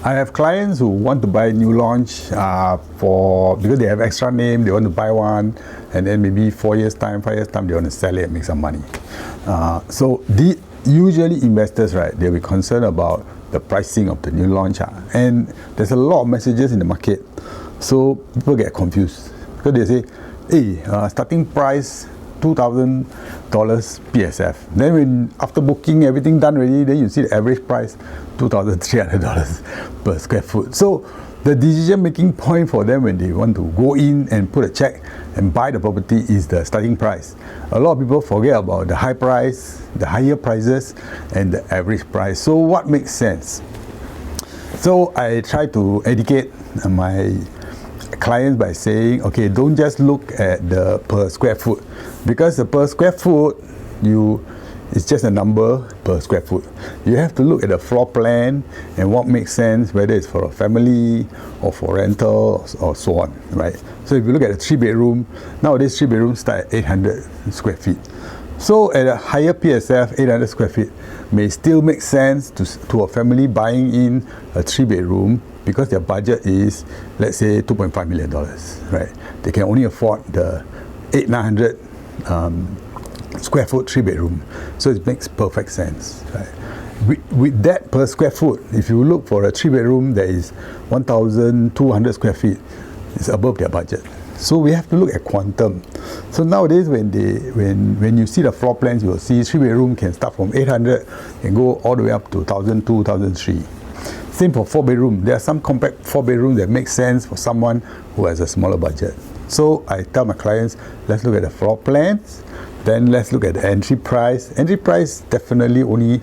I have clients who want to buy new launch because they have extra name, they want to buy one, and then maybe 4 years time, 5 years time, they want to sell it and make some money. Usually investors, right, they'll be concerned about the pricing of the new launch, and there's a lot of messages in the market, so people get confused because they say, hey, starting price $2,000 PSF. Then when after booking everything done already, then you see the average price $2,300 per square foot. So the decision making point for them when they want to go in and put a check and buy the property is the starting price. A lot of people forget about the high price, the higher prices, and the average price. So what makes sense? So I try to educate my clients by saying, okay, don't just look at the per square foot, because the per square foot it's just a number per square foot. You have to look at the floor plan and what makes sense, whether it's for a family or for rental or so on, right? So if you look at a 3-bedroom, nowadays 3 bedrooms start at 800 square feet. So at a higher PSF, 800 square feet may still make sense to a family buying in a 3-bedroom because their budget is, let's say, $2.5 million, right? They can only afford the 800-900 square foot 3-bedroom. So it makes perfect sense, right? With that per square foot, if you look for a 3-bedroom that is 1,200 square feet, it's above their budget. So we have to look at quantum. So nowadays when you see the floor plans, you will see 3-bedroom can start from 800 and go all the way up to 1,002, 1,003. Same for 4-bedroom. There are some compact 4-bedrooms that make sense for someone who has a smaller budget. So I tell my clients, let's look at the floor plans, then let's look at the entry price. Entry price, definitely only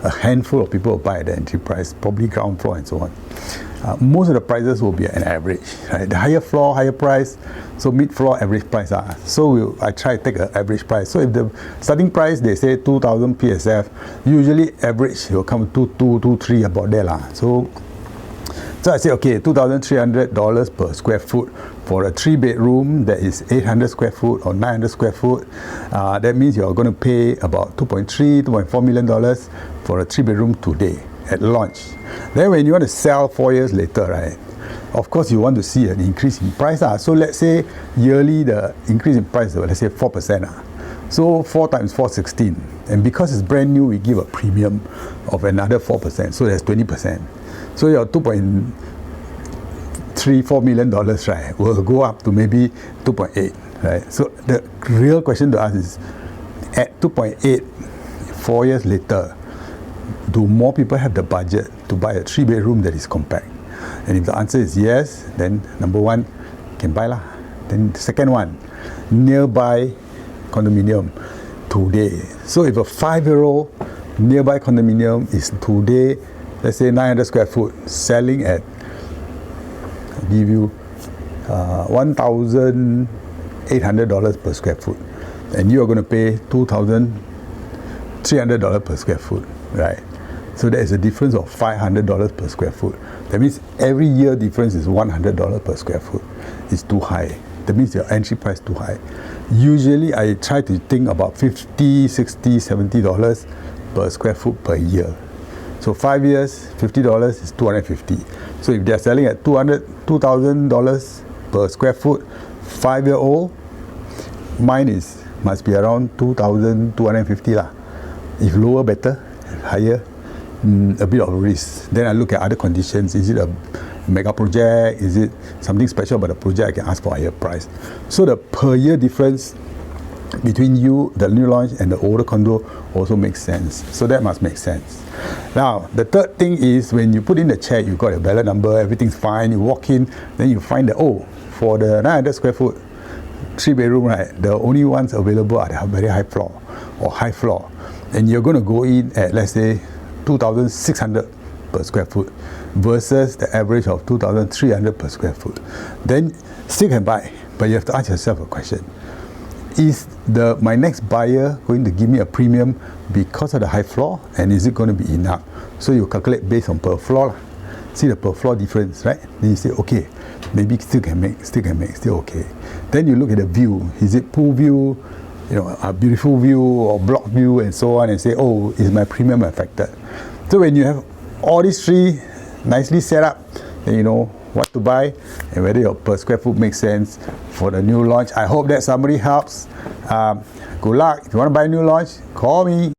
a handful of people will buy at the entry price, probably ground floor and so on. Most of the prices will be an average, right? The higher floor, higher price, so mid-floor, average price. So I try to take an average price. So if the starting price, they say 2,000 PSF, usually average will come to 2,3 about there. So I say, okay, $2,300 per square foot for a 3-bedroom that is 800 square foot or 900 square foot. That means you're going to pay about $2.4 million for a 3-bedroom today at launch. Then when you want to sell 4 years later, right, of course you want to see an increase in price. So let's say yearly the increase in price, let's say 4%. So 4 times 4, 16. And because it's brand new, we give a premium of another 4%. So that's 20%. So your $2.34 million, right, will go up to maybe 2.8, right? So the real question to ask is, at 2.8, 4 years later, do more people have the budget to buy a 3-bedroom that is compact? And if the answer is yes, then number one, can buy lah. Then the second one, nearby condominium today. So if a 5-year-old nearby condominium is today, let's say 900 square foot, selling at, I'll give you $1,800 per square foot, and you are going to pay $2,300 per square foot, right? So there is a difference of $500 per square foot. That means every year difference is $100 per square foot. It's too high. That means your entry price too high. Usually I try to think about $50, $60, $70 per square foot per year. So 5 years, $50 is $250. So if they are selling at $2,000 per square foot, 5-year-old, mine must be around $2,250 lah. If lower, better. If higher, a bit of risk. Then I look at other conditions. Is it a mega project? Is it something special about the project? I can ask for a higher price. So the per year difference between the new launch and the older condo also makes sense. So that must make sense. Now, the third thing is when you put in the check, you got a ballot number, everything's fine, you walk in, then you find that, for the 900 square foot 3-bedroom, right, the only ones available are the very high floor or high floor. And you're going to go in at, let's say, 2,600 per square foot versus the average of 2,300 per square foot. Then still can buy, but you have to ask yourself a question. Is my next buyer going to give me a premium because of the high floor, and is it going to be enough? So you calculate based on per floor. See the per floor difference, right? Then you say, okay, maybe still okay. Then you look at the view. Is it pool view, a beautiful view or block view and so on, and say, is my premium affected? So when you have all these three nicely set up, then you know what to buy and whether your per square foot makes sense for the new launch. I hope that somebody helps. Good luck. If you want to buy a new launch, call me.